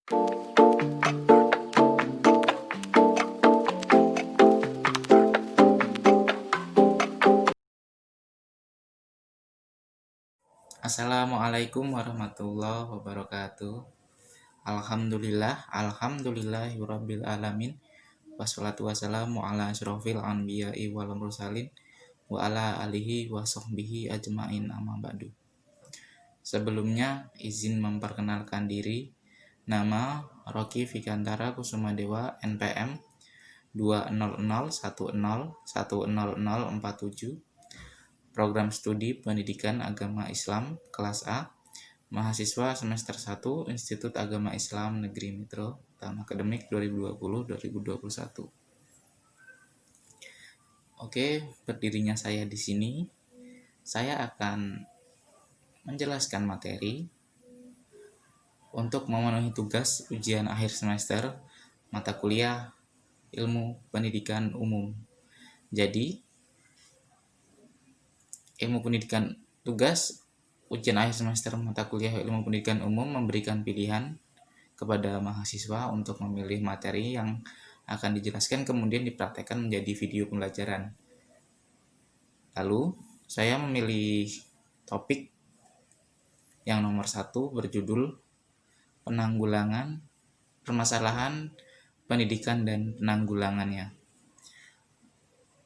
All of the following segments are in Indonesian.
Assalamualaikum warahmatullahi wabarakatuh. Alhamdulillahirabbil alamin. Wassalatu wassalamu ala asyrofil anbiya'i wal mursalin wa ala alihi wa sahbihi ajmain amma ba'du. Sebelumnya izin memperkenalkan diri. Nama Rocky Fikantara Kusumadewa, NPM 200101047. Program Studi Pendidikan Agama Islam kelas A, mahasiswa semester 1 Institut Agama Islam Negeri Mitro, tahun akademik 2020-2021. Oke, berdirinya saya di sini, saya akan menjelaskan materi untuk memenuhi tugas ujian akhir semester mata kuliah Ilmu Pendidikan Umum. Jadi, Ilmu Pendidikan tugas ujian akhir semester mata kuliah Ilmu Pendidikan Umum memberikan pilihan kepada mahasiswa untuk memilih materi yang akan dijelaskan kemudian dipraktekkan menjadi video pembelajaran. Lalu, saya memilih topik yang nomor 1 berjudul penanggulangan permasalahan pendidikan dan penanggulangannya.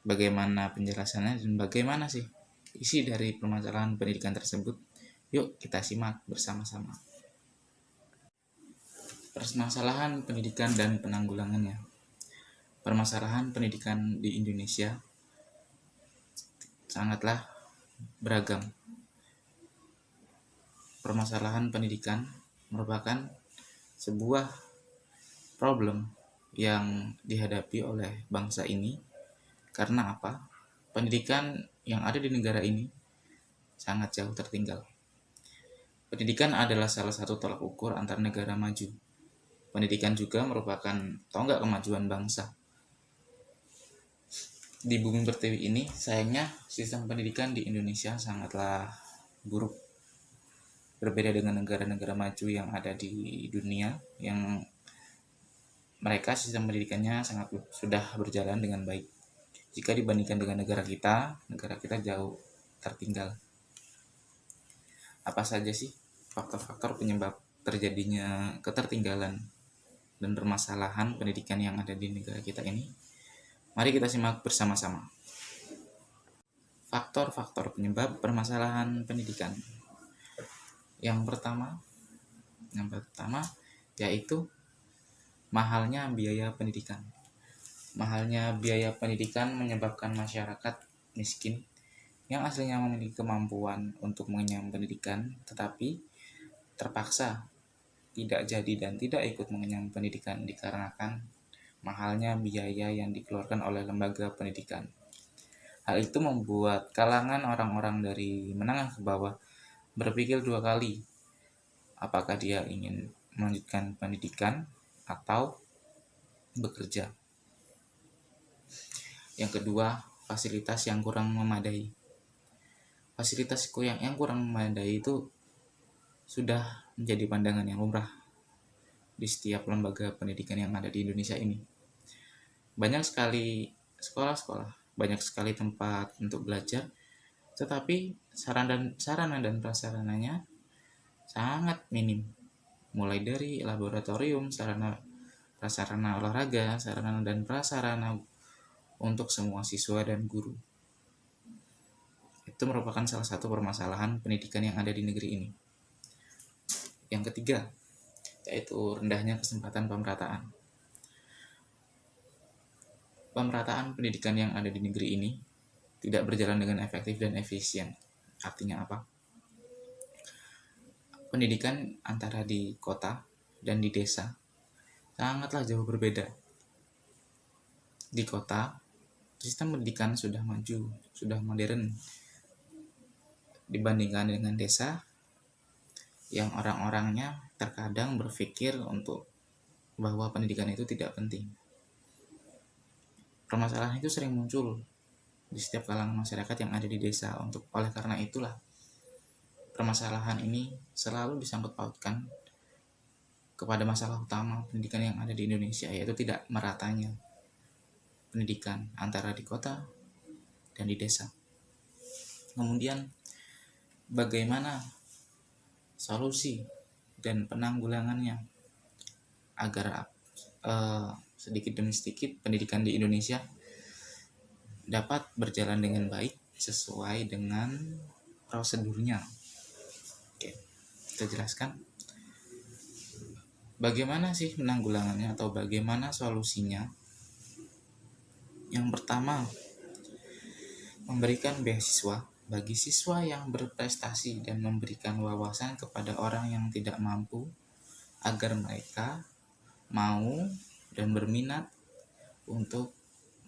Bagaimana penjelasannya dan bagaimana sih isi dari permasalahan pendidikan tersebut? Yuk kita simak bersama-sama. Permasalahan pendidikan dan penanggulangannya. Permasalahan pendidikan di Indonesia sangatlah beragam. Permasalahan pendidikan merupakan sebuah problem yang dihadapi oleh bangsa ini. Karena apa? Pendidikan yang ada di negara ini sangat jauh tertinggal. Pendidikan adalah salah satu tolak ukur antar negara maju. Pendidikan juga merupakan tonggak kemajuan bangsa. Di bumi pertiwi ini, sayangnya sistem pendidikan di Indonesia sangatlah buruk. Berbeda dengan negara-negara maju yang ada di dunia, yang mereka sistem pendidikannya sudah berjalan dengan baik. Jika dibandingkan dengan negara kita jauh tertinggal. Apa saja sih faktor-faktor penyebab terjadinya ketertinggalan dan permasalahan pendidikan yang ada di negara kita ini? Mari kita simak bersama-sama. Faktor-faktor penyebab permasalahan pendidikan. Yang pertama yaitu mahalnya biaya pendidikan. Mahalnya biaya pendidikan menyebabkan masyarakat miskin yang aslinya memiliki kemampuan untuk mengenyam pendidikan, tetapi terpaksa tidak jadi dan tidak ikut mengenyam pendidikan dikarenakan mahalnya biaya yang dikeluarkan oleh lembaga pendidikan. Hal itu membuat kalangan orang-orang dari menengah ke bawah berpikir 2 kali apakah dia ingin melanjutkan pendidikan atau bekerja. Yang kedua, fasilitas yang kurang memadai. Fasilitas yang kurang memadai itu sudah menjadi pandangan yang lumrah di setiap lembaga pendidikan yang ada di Indonesia ini. Banyak sekali sekolah-sekolah, banyak sekali tempat untuk belajar, tetapi sarana dan prasarananya sangat minim. Mulai dari laboratorium, sarana prasarana olahraga, sarana dan prasarana untuk semua siswa dan guru. Itu merupakan salah satu permasalahan pendidikan yang ada di negeri ini. Yang ketiga, yaitu rendahnya kesempatan pemerataan. Pemerataan pendidikan yang ada di negeri ini tidak berjalan dengan efektif dan efisien. Artinya apa? Pendidikan antara di kota dan di desa sangatlah jauh berbeda. Di kota, sistem pendidikan sudah maju, sudah modern dibandingkan dengan desa yang orang-orangnya terkadang berpikir untuk bahwa pendidikan itu tidak penting. Permasalahan itu sering muncul di setiap kalangan masyarakat yang ada di desa. Oleh karena itulah permasalahan ini selalu disangkut pautkan kepada masalah utama pendidikan yang ada di Indonesia, yaitu tidak meratanya pendidikan antara di kota dan di desa. Kemudian bagaimana solusi dan penanggulangannya agar sedikit demi sedikit pendidikan di Indonesia dapat berjalan dengan baik sesuai dengan prosedurnya. Oke, kita jelaskan bagaimana sih penanggulangannya atau bagaimana solusinya. Yang pertama, memberikan beasiswa bagi siswa yang berprestasi dan memberikan wawasan kepada orang yang tidak mampu agar mereka mau dan berminat untuk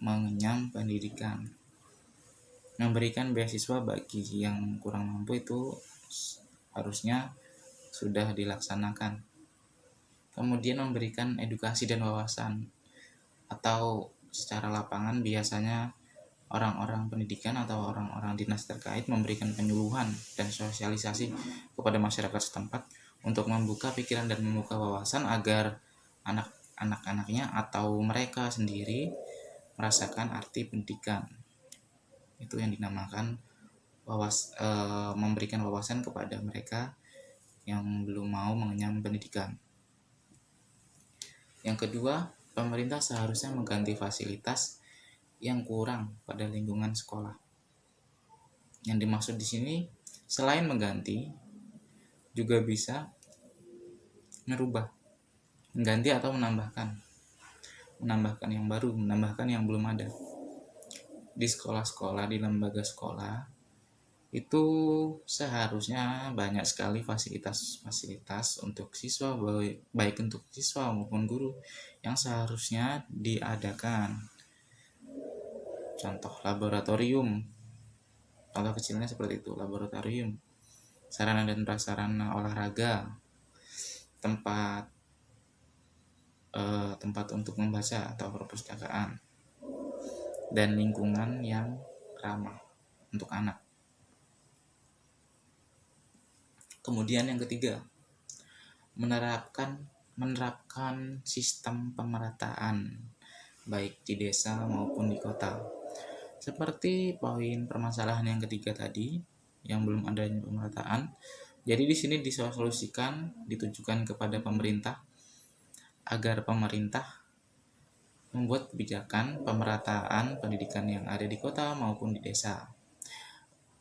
mengenyam pendidikan. Memberikan beasiswa bagi yang kurang mampu itu harusnya sudah dilaksanakan. Kemudian memberikan edukasi dan wawasan, atau secara lapangan biasanya orang-orang pendidikan atau orang-orang dinas terkait memberikan penyuluhan dan sosialisasi kepada masyarakat setempat untuk membuka pikiran dan membuka wawasan agar anak-anaknya atau mereka sendiri merasakan arti pendidikan. Itu yang dinamakan memberikan wawasan kepada mereka yang belum mau mengenyam pendidikan. Yang kedua, pemerintah seharusnya mengganti fasilitas yang kurang pada lingkungan sekolah. Yang dimaksud di sini selain mengganti juga bisa merubah, mengganti atau menambahkan yang baru, menambahkan yang belum ada. Di sekolah-sekolah, di lembaga sekolah itu seharusnya banyak sekali fasilitas untuk siswa, baik untuk siswa maupun guru yang seharusnya diadakan. Contoh laboratorium, contoh kecilnya seperti itu, laboratorium, sarana dan prasarana olahraga, tempat untuk membaca atau perpustakaan, dan lingkungan yang ramah untuk anak. Kemudian yang ketiga, menerapkan sistem pemerataan baik di desa maupun di kota. Seperti poin permasalahan yang ketiga tadi, yang belum adanya pemerataan. Jadi di sini disolusikan, ditujukan kepada pemerintah agar pemerintah membuat kebijakan pemerataan pendidikan yang ada di kota maupun di desa.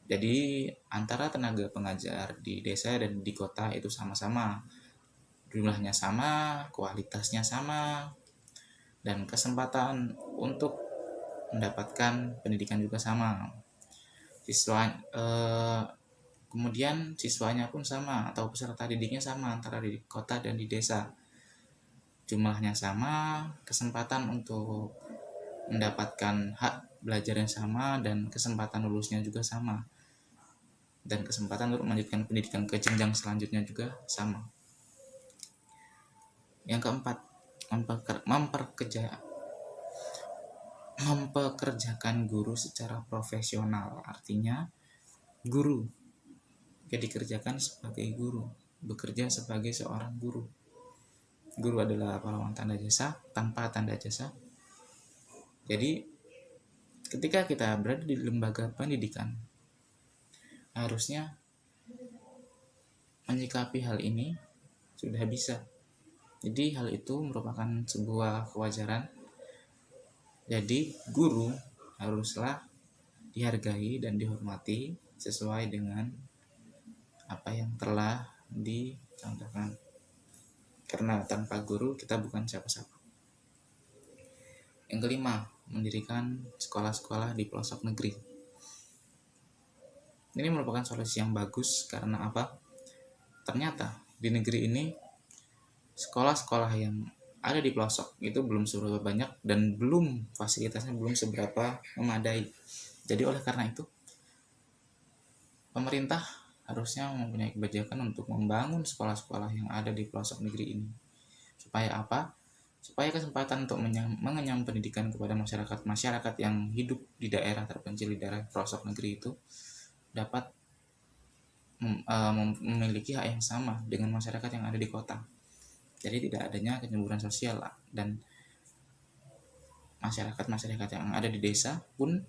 Jadi antara tenaga pengajar di desa dan di kota itu sama-sama, jumlahnya sama, kualitasnya sama, dan kesempatan untuk mendapatkan pendidikan juga sama. Kemudian siswanya pun sama atau peserta didiknya sama antara di kota dan di desa. Jumlahnya sama, kesempatan untuk mendapatkan hak belajar yang sama, dan kesempatan lulusnya juga sama. Dan kesempatan untuk melanjutkan pendidikan ke jenjang selanjutnya juga sama. Yang keempat, mempekerjakan guru secara profesional. Artinya guru dikerjakan sebagai guru, bekerja sebagai seorang guru. Guru adalah pahlawan tanda jasa tanpa tanda jasa. Jadi ketika kita berada di lembaga pendidikan, harusnya menyikapi hal ini sudah bisa. Jadi hal itu merupakan sebuah kewajaran. Jadi guru haruslah dihargai dan dihormati sesuai dengan apa yang telah dicontohkan. Karena tanpa guru kita bukan siapa-siapa. Yang kelima, mendirikan sekolah-sekolah di pelosok negeri. Ini merupakan solusi yang bagus karena apa? Ternyata di negeri ini sekolah-sekolah yang ada di pelosok itu belum seberapa banyak dan fasilitasnya belum seberapa memadai. Jadi oleh karena itu pemerintah harusnya mempunyai kebijakan untuk membangun sekolah-sekolah yang ada di pelosok negeri ini. Supaya apa? Supaya kesempatan untuk mengenyam pendidikan kepada masyarakat yang hidup di daerah terpencil, di daerah pelosok negeri itu dapat memiliki hak yang sama dengan masyarakat yang ada di kota. Jadi tidak adanya kecemburuan sosial dan masyarakat yang ada di desa pun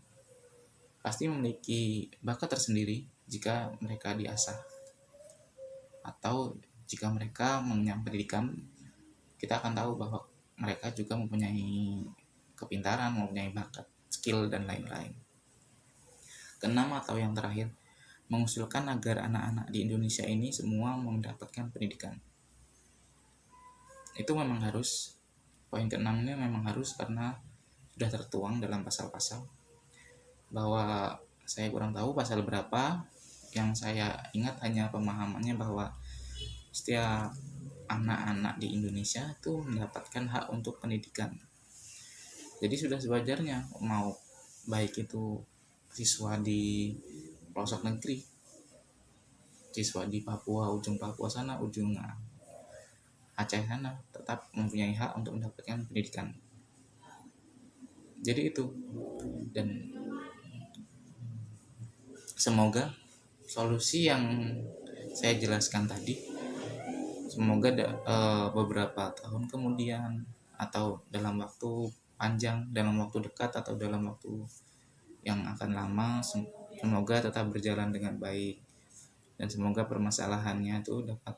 pasti memiliki bakat tersendiri jika mereka diasah, atau jika mereka mengenyam pendidikan, kita akan tahu bahwa mereka juga mempunyai kepintaran, mempunyai bakat, skill, dan lain-lain. Keenam atau yang terakhir, mengusulkan agar anak-anak di Indonesia ini semua mendapatkan pendidikan. Itu memang harus, poin keenam ini memang harus karena sudah tertuang dalam pasal-pasal, bahwa saya kurang tahu pasal berapa, yang saya ingat hanya pemahamannya bahwa setiap anak-anak di Indonesia itu mendapatkan hak untuk pendidikan. Jadi sudah sewajarnya, mau baik itu siswa di pelosok negeri, siswa di Papua, ujung Papua sana, ujung Aceh sana, tetap mempunyai hak untuk mendapatkan pendidikan. Jadi itu, dan semoga solusi yang saya jelaskan tadi, semoga beberapa tahun kemudian atau dalam waktu panjang, dalam waktu dekat atau dalam waktu yang akan lama, semoga tetap berjalan dengan baik dan semoga permasalahannya itu dapat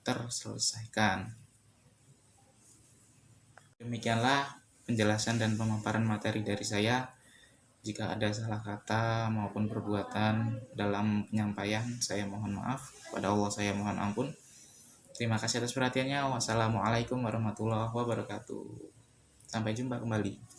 terselesaikan. Demikianlah penjelasan dan pemaparan materi dari saya. Jika ada salah kata maupun perbuatan dalam penyampaian, saya mohon maaf. Pada Allah saya mohon ampun. Terima kasih atas perhatiannya. Wassalamualaikum warahmatullahi wabarakatuh. Sampai jumpa kembali.